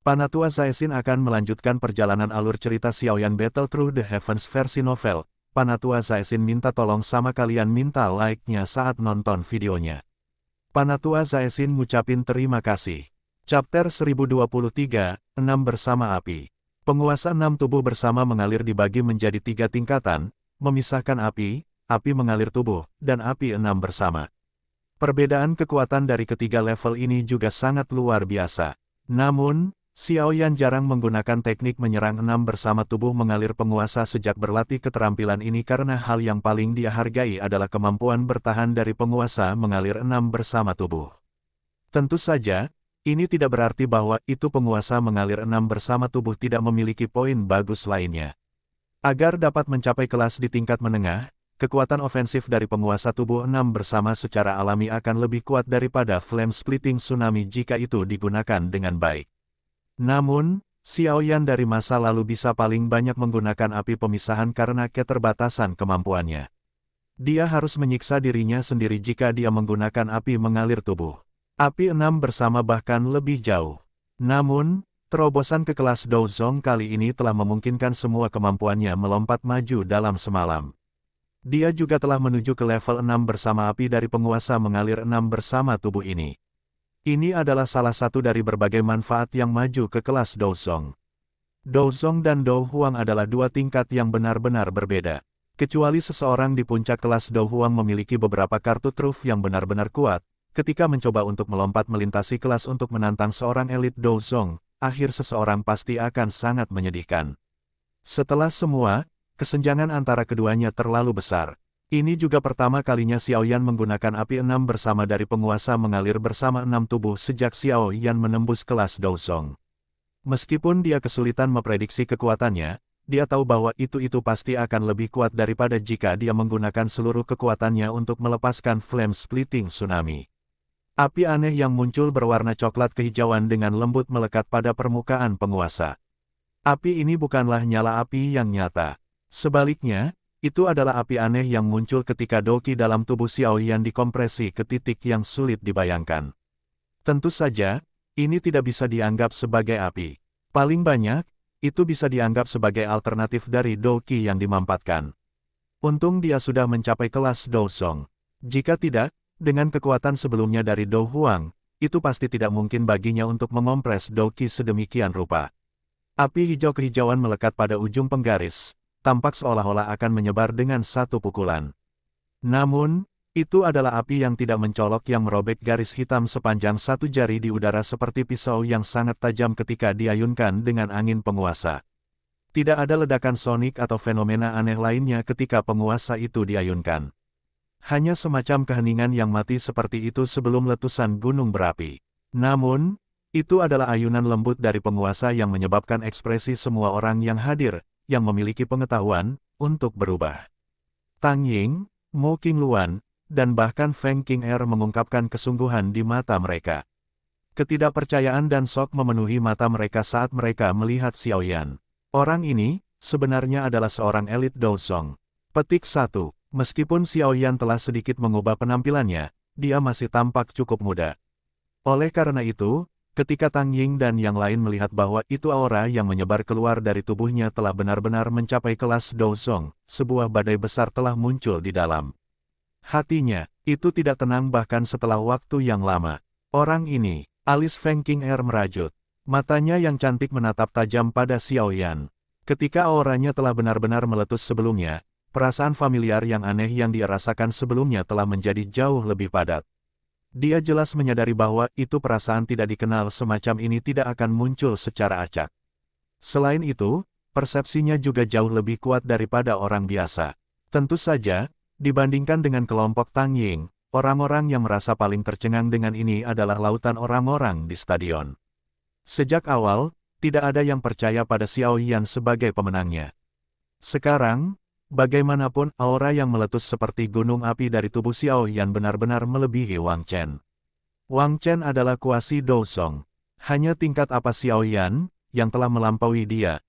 Panatua Zaesin akan melanjutkan perjalanan alur cerita Xiaoyan Battle Through the Heavens versi novel. Panatua Zaesin minta tolong sama kalian minta like-nya saat nonton videonya. Panatua Zaesin ngucapin terima kasih. Chapter 1023, 6 Bersama Api. Penguasa 6 tubuh bersama mengalir dibagi menjadi 3 tingkatan, memisahkan api, api mengalir tubuh, dan api 6 bersama. Perbedaan kekuatan dari ketiga level ini juga sangat luar biasa. Namun, Xiaoyan jarang menggunakan teknik menyerang 6 bersama tubuh mengalir penguasa sejak berlatih keterampilan ini karena hal yang paling dia hargai adalah kemampuan bertahan dari penguasa mengalir 6 bersama tubuh. Tentu saja, ini tidak berarti bahwa itu penguasa mengalir 6 bersama tubuh tidak memiliki poin bagus lainnya. Agar dapat mencapai kelas di tingkat menengah, kekuatan ofensif dari penguasa tubuh 6 bersama secara alami akan lebih kuat daripada Flame Splitting Tsunami jika itu digunakan dengan baik. Namun, Xiaoyan dari masa lalu bisa paling banyak menggunakan api pemisahan karena keterbatasan kemampuannya. Dia harus menyiksa dirinya sendiri jika dia menggunakan api mengalir tubuh. Api 6 bersama bahkan lebih jauh. Namun, terobosan ke kelas Douzong kali ini telah memungkinkan semua kemampuannya melompat maju dalam semalam. Dia juga telah menuju ke level 6 bersama api dari penguasa mengalir 6 bersama tubuh ini. Ini adalah salah satu dari berbagai manfaat yang maju ke kelas Douzong. Douzong dan Dou Huang adalah dua tingkat yang benar-benar berbeda. Kecuali seseorang di puncak kelas Dou Huang memiliki beberapa kartu truf yang benar-benar kuat, ketika mencoba untuk melompat melintasi kelas untuk menantang seorang elit Douzong, akhir seseorang pasti akan sangat menyedihkan. Setelah semua, kesenjangan antara keduanya terlalu besar. Ini juga pertama kalinya Xiaoyan menggunakan api 6 bersama dari penguasa mengalir bersama 6 tubuh sejak Xiaoyan menembus kelas Douzong. Meskipun dia kesulitan memprediksi kekuatannya, dia tahu bahwa itu pasti akan lebih kuat daripada jika dia menggunakan seluruh kekuatannya untuk melepaskan Flame Splitting Tsunami. Api aneh yang muncul berwarna coklat kehijauan dengan lembut melekat pada permukaan penguasa. Api ini bukanlah nyala api yang nyata. Sebaliknya, itu adalah api aneh yang muncul ketika Doqi dalam tubuh Xiaoyan dikompresi ke titik yang sulit dibayangkan. Tentu saja, ini tidak bisa dianggap sebagai api. Paling banyak, itu bisa dianggap sebagai alternatif dari Doqi yang dimampatkan. Untung dia sudah mencapai kelas Douzong. Jika tidak, dengan kekuatan sebelumnya dari Dou Huang, itu pasti tidak mungkin baginya untuk mengompres Doqi sedemikian rupa. Api hijau kehijauan melekat pada ujung penggaris, tampak seolah-olah akan menyebar dengan satu pukulan. Namun, itu adalah api yang tidak mencolok yang merobek garis hitam sepanjang satu jari di udara seperti pisau yang sangat tajam ketika diayunkan dengan angin penguasa. Tidak ada ledakan sonik atau fenomena aneh lainnya ketika penguasa itu diayunkan. Hanya semacam keheningan yang mati seperti itu sebelum letusan gunung berapi. Namun, itu adalah ayunan lembut dari penguasa yang menyebabkan ekspresi semua orang yang hadir, yang memiliki pengetahuan, untuk berubah. Tang Ying, Mo Qingluan, dan bahkan Feng Qing'er mengungkapkan kesungguhan di mata mereka. Ketidakpercayaan dan shock memenuhi mata mereka saat mereka melihat Xiaoyan. Orang ini, sebenarnya adalah seorang elit Douzong. Petik 1. Meskipun Xiaoyan telah sedikit mengubah penampilannya, dia masih tampak cukup muda. Oleh karena itu, ketika Tang Ying dan yang lain melihat bahwa itu aura yang menyebar keluar dari tubuhnya telah benar-benar mencapai kelas Douzong, sebuah badai besar telah muncul di dalam hatinya. Itu tidak tenang bahkan setelah waktu yang lama. Orang ini, alis Feng Qing'er merajut. Matanya yang cantik menatap tajam pada Xiaoyan. Ketika auranya telah benar-benar meletus sebelumnya, perasaan familiar yang aneh yang dia rasakan sebelumnya telah menjadi jauh lebih padat. Dia jelas menyadari bahwa itu perasaan tidak dikenal semacam ini tidak akan muncul secara acak. Selain itu, persepsinya juga jauh lebih kuat daripada orang biasa. Tentu saja, dibandingkan dengan kelompok Tang Ying, orang-orang yang merasa paling tercengang dengan ini adalah lautan orang-orang di stadion. Sejak awal, tidak ada yang percaya pada Xiaoyan sebagai pemenangnya. Sekarang, bagaimanapun aura yang meletus seperti gunung api dari tubuh Xiaoyan benar-benar melebihi Wang Chen. Wang Chen adalah kuasi Douzong. Hanya tingkat apa Xiaoyan, yang telah melampaui dia,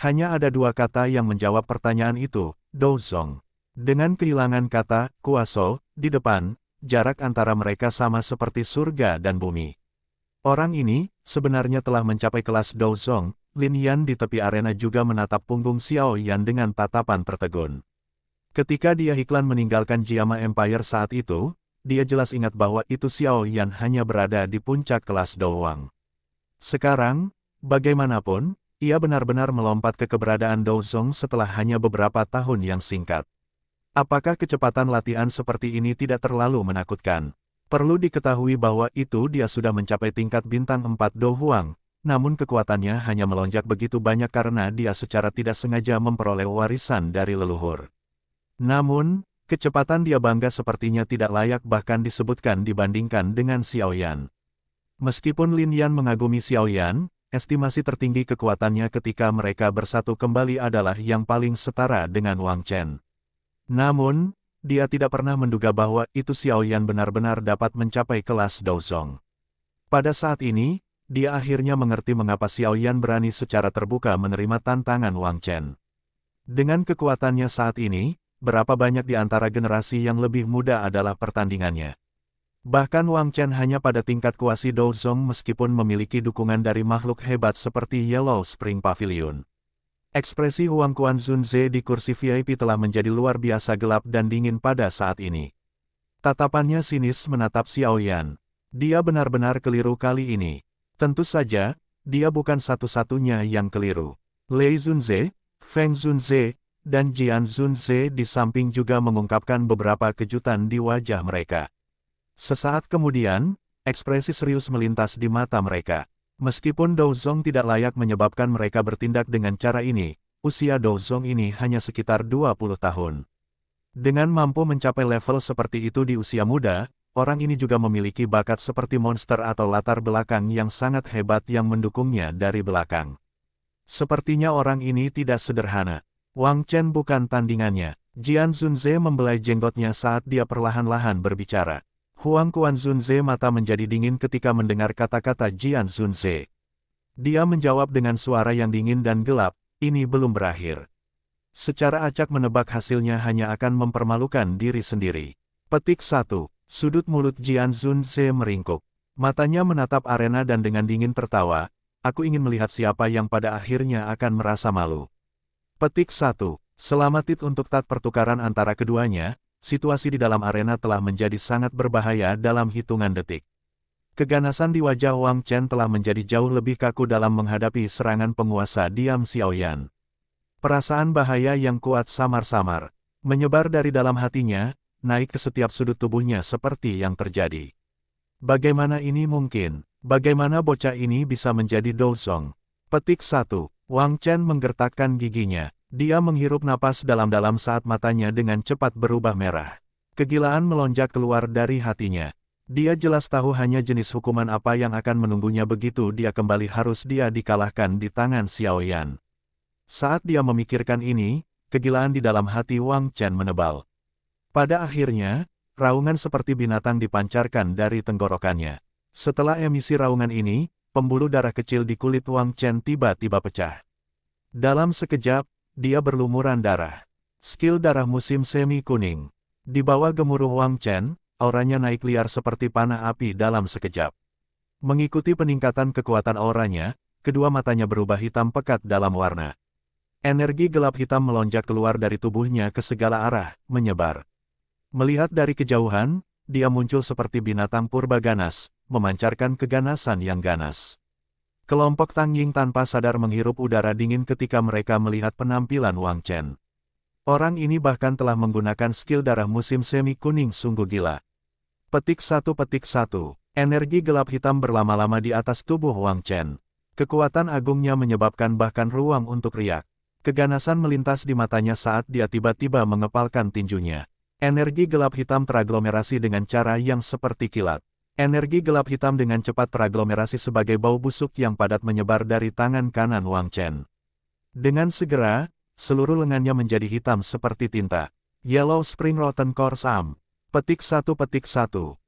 Hanya ada dua kata yang menjawab pertanyaan itu, Douzong. Dengan kehilangan kata, kuaso, di depan, jarak antara mereka sama seperti surga dan bumi. Orang ini, sebenarnya telah mencapai kelas Douzong. Lin Yan di tepi arena juga menatap punggung Xiao Yan dengan tatapan tertegun. Ketika dia iklan meninggalkan Jiama Empire saat itu, dia jelas ingat bahwa itu Xiao Yan hanya berada di puncak kelas Douwang. Sekarang, bagaimanapun, ia benar-benar melompat ke keberadaan Douzong setelah hanya beberapa tahun yang singkat. Apakah kecepatan latihan seperti ini tidak terlalu menakutkan? Perlu diketahui bahwa itu dia sudah mencapai tingkat bintang 4 Douwang, namun kekuatannya hanya melonjak begitu banyak karena dia secara tidak sengaja memperoleh warisan dari leluhur. Namun, kecepatan dia bangga sepertinya tidak layak bahkan disebutkan dibandingkan dengan Xiao Yan. Meskipun Lin Yan mengagumi Xiao Yan, estimasi tertinggi kekuatannya ketika mereka bersatu kembali adalah yang paling setara dengan Wang Chen. Namun, dia tidak pernah menduga bahwa itu Xiao Yan benar-benar dapat mencapai kelas Douzong. Pada saat ini, dia akhirnya mengerti mengapa Xiao Yan berani secara terbuka menerima tantangan Wang Chen. Dengan kekuatannya saat ini, berapa banyak di antara generasi yang lebih muda adalah pertandingannya. Bahkan Wang Chen hanya pada tingkat kuasi Douzong meskipun memiliki dukungan dari makhluk hebat seperti Yellow Spring Pavilion. Ekspresi Huang Quanzunze di kursi VIP telah menjadi luar biasa gelap dan dingin pada saat ini. Tatapannya sinis menatap Xiao Yan. Dia benar-benar keliru kali ini. Tentu saja, dia bukan satu-satunya yang keliru. Lei Zunze, Feng Zunze, dan Jian Zunze di samping juga mengungkapkan beberapa kejutan di wajah mereka. Sesaat kemudian, ekspresi serius melintas di mata mereka. Meskipun Douzong tidak layak menyebabkan mereka bertindak dengan cara ini, usia Douzong ini hanya sekitar 20 tahun. Dengan mampu mencapai level seperti itu di usia muda, orang ini juga memiliki bakat seperti monster atau latar belakang yang sangat hebat yang mendukungnya dari belakang. Sepertinya orang ini tidak sederhana. Wang Chen bukan tandingannya. Jian Zunze membelai jenggotnya saat dia perlahan-lahan berbicara. Huang Quanzunze mata menjadi dingin ketika mendengar kata-kata Jian Zunze. Dia menjawab dengan suara yang dingin dan gelap, ini belum berakhir. Secara acak menebak hasilnya hanya akan mempermalukan diri sendiri. Petik 1. Sudut mulut Jian Zunze meringkuk. Matanya menatap arena dan dengan dingin tertawa, aku ingin melihat siapa yang pada akhirnya akan merasa malu. Petik 1. Selama tit untuk tat pertukaran antara keduanya, situasi di dalam arena telah menjadi sangat berbahaya dalam hitungan detik. Keganasan di wajah Wang Chen telah menjadi jauh lebih kaku dalam menghadapi serangan penguasa diam Xiao Yan. Perasaan bahaya yang kuat samar-samar menyebar dari dalam hatinya, naik ke setiap sudut tubuhnya seperti yang terjadi. Bagaimana ini mungkin? Bagaimana bocah ini bisa menjadi Douzong? Petik 1. Wang Chen menggertakkan giginya. Dia menghirup napas dalam-dalam saat matanya dengan cepat berubah merah. Kegilaan melonjak keluar dari hatinya. Dia jelas tahu hanya jenis hukuman apa yang akan menunggunya begitu dia kembali harus dia dikalahkan di tangan Xiao Yan. Saat dia memikirkan ini, kegilaan di dalam hati Wang Chen menebal. Pada akhirnya, raungan seperti binatang dipancarkan dari tenggorokannya. Setelah emisi raungan ini, pembuluh darah kecil di kulit Wang Chen tiba-tiba pecah. Dalam sekejap, dia berlumuran darah. Skill darah musim semi kuning. Di bawah gemuruh Wang Chen, auranya naik liar seperti panah api dalam sekejap. Mengikuti peningkatan kekuatan auranya, kedua matanya berubah hitam pekat dalam warna. Energi gelap hitam melonjak keluar dari tubuhnya ke segala arah, menyebar. Melihat dari kejauhan, dia muncul seperti binatang purba ganas, memancarkan keganasan yang ganas. Kelompok Tang Ying tanpa sadar menghirup udara dingin ketika mereka melihat penampilan Wang Chen. Orang ini bahkan telah menggunakan skill darah musim semi kuning sungguh gila. Petik 1. Energi gelap hitam berlama-lama di atas tubuh Wang Chen. Kekuatan agungnya menyebabkan bahkan ruang untuk riak. Keganasan melintas di matanya saat dia tiba-tiba mengepalkan tinjunya. Energi gelap hitam teraglomerasi dengan cara yang seperti kilat. Energi gelap hitam dengan cepat teraglomerasi sebagai bau busuk yang padat menyebar dari tangan kanan Wang Chen. Dengan segera, seluruh lengannya menjadi hitam seperti tinta. Yellow Spring Rotten Course Arm. Petik 1.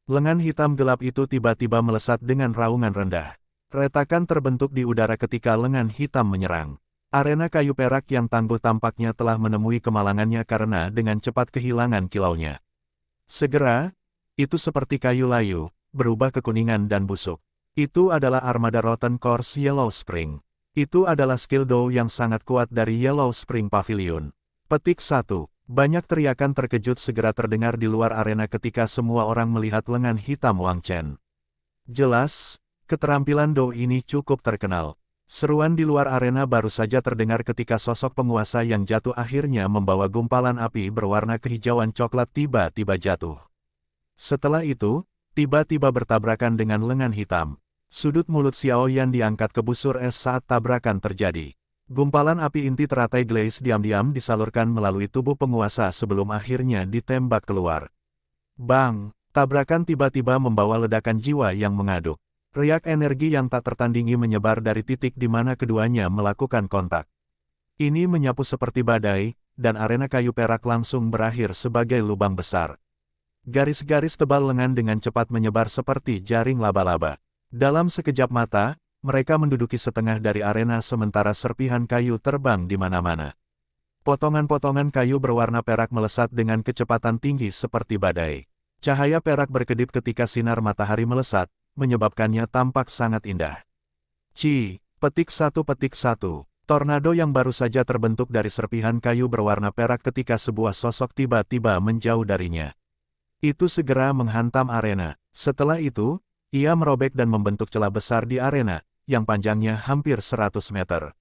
Lengan hitam gelap itu tiba-tiba melesat dengan raungan rendah. Retakan terbentuk di udara ketika lengan hitam menyerang. Arena kayu perak yang tangguh tampaknya telah menemui kemalangannya karena dengan cepat kehilangan kilaunya. Segera, itu seperti kayu layu, berubah kekuningan dan busuk. Itu adalah armada Rotten Course Yellow Spring. Itu adalah skill Dou yang sangat kuat dari Yellow Spring Pavilion. Petik 1. Banyak teriakan terkejut segera terdengar di luar arena ketika semua orang melihat lengan hitam Wang Chen. Jelas, keterampilan Dou ini cukup terkenal. Seruan di luar arena baru saja terdengar ketika sosok penguasa yang jatuh akhirnya membawa gumpalan api berwarna kehijauan coklat tiba-tiba jatuh. Setelah itu, tiba-tiba bertabrakan dengan lengan hitam. Sudut mulut Xiao Yan diangkat ke busur es saat tabrakan terjadi. Gumpalan api inti teratai glaze diam-diam disalurkan melalui tubuh penguasa sebelum akhirnya ditembak keluar. Bang! Tabrakan tiba-tiba membawa ledakan jiwa yang mengaduk. Riak energi yang tak tertandingi menyebar dari titik di mana keduanya melakukan kontak. Ini menyapu seperti badai, dan arena kayu perak langsung berakhir sebagai lubang besar. Garis-garis tebal lengan dengan cepat menyebar seperti jaring laba-laba. Dalam sekejap mata, mereka menduduki setengah dari arena sementara serpihan kayu terbang di mana-mana. Potongan-potongan kayu berwarna perak melesat dengan kecepatan tinggi seperti badai. Cahaya perak berkedip ketika sinar matahari melesat, menyebabkannya tampak sangat indah. Petik 1. Tornado yang baru saja terbentuk dari serpihan kayu berwarna perak ketika sebuah sosok tiba-tiba menjauh darinya. Itu segera menghantam arena. Setelah itu, ia merobek dan membentuk celah besar di arena, yang panjangnya hampir 100 meter.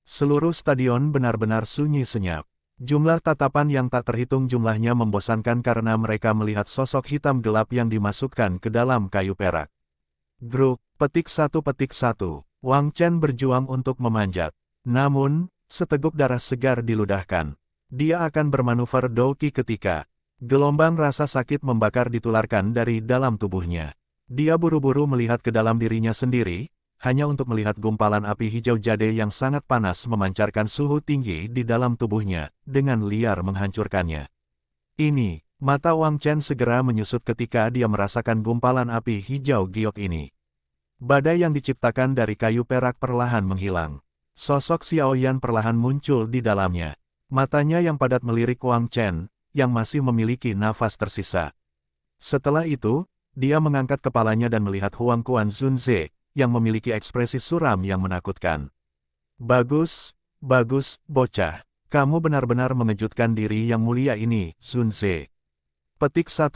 Seluruh stadion benar-benar sunyi senyap. Jumlah tatapan yang tak terhitung jumlahnya membosankan karena mereka melihat sosok hitam gelap yang dimasukkan ke dalam kayu perak. Gruk, petik 1. Wang Chen berjuang untuk memanjat. Namun, seteguk darah segar diludahkan. Dia akan bermanuver Douki ketika gelombang rasa sakit membakar ditularkan dari dalam tubuhnya. Dia buru-buru melihat ke dalam dirinya sendiri, hanya untuk melihat gumpalan api hijau jade yang sangat panas memancarkan suhu tinggi di dalam tubuhnya, dengan liar menghancurkannya. Mata Wang Chen segera menyusut ketika dia merasakan gumpalan api hijau giok ini. Badai yang diciptakan dari kayu perak perlahan menghilang. Sosok Xiao Yan perlahan muncul di dalamnya. Matanya yang padat melirik Wang Chen, yang masih memiliki nafas tersisa. Setelah itu, dia mengangkat kepalanya dan melihat Huang Quan Zunze, yang memiliki ekspresi suram yang menakutkan. Bagus, bocah. Kamu benar-benar mengejutkan diri yang mulia ini, Zunze. Petik 1.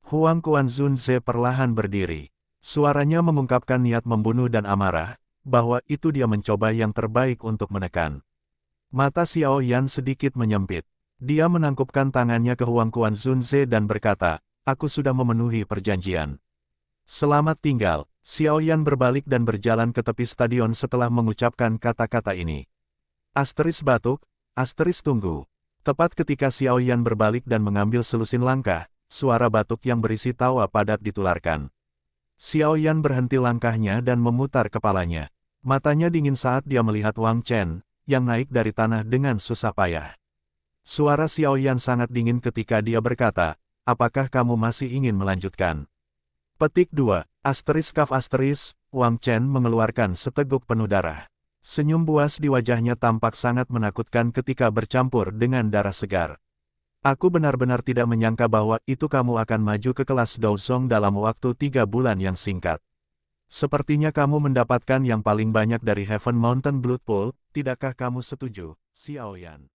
Huang Quan Zunze perlahan berdiri. Suaranya mengungkapkan niat membunuh dan amarah, bahwa itu dia mencoba yang terbaik untuk menekan. Mata Xiao Yan sedikit menyempit. Dia menangkupkan tangannya ke Huang Quan Zunze dan berkata, "Aku sudah memenuhi perjanjian. Selamat tinggal." Xiao Yan berbalik dan berjalan ke tepi stadion setelah mengucapkan kata-kata ini. Asteris batuk, asteris tunggu. Tepat ketika Xiao Yan berbalik dan mengambil selusin langkah, suara batuk yang berisi tawa padat ditularkan. Xiao Yan berhenti langkahnya dan memutar kepalanya. Matanya dingin saat dia melihat Wang Chen, yang naik dari tanah dengan susah payah. Suara Xiao Yan sangat dingin ketika dia berkata, "Apakah kamu masih ingin melanjutkan?" Petik 2. Wang Chen mengeluarkan seteguk penuh darah. Senyum buas di wajahnya tampak sangat menakutkan ketika bercampur dengan darah segar. Aku benar-benar tidak menyangka bahwa itu kamu akan maju ke kelas Douzong dalam waktu 3 bulan yang singkat. Sepertinya kamu mendapatkan yang paling banyak dari Heaven Mountain Blood Pool, tidakkah kamu setuju, Xiao Yan?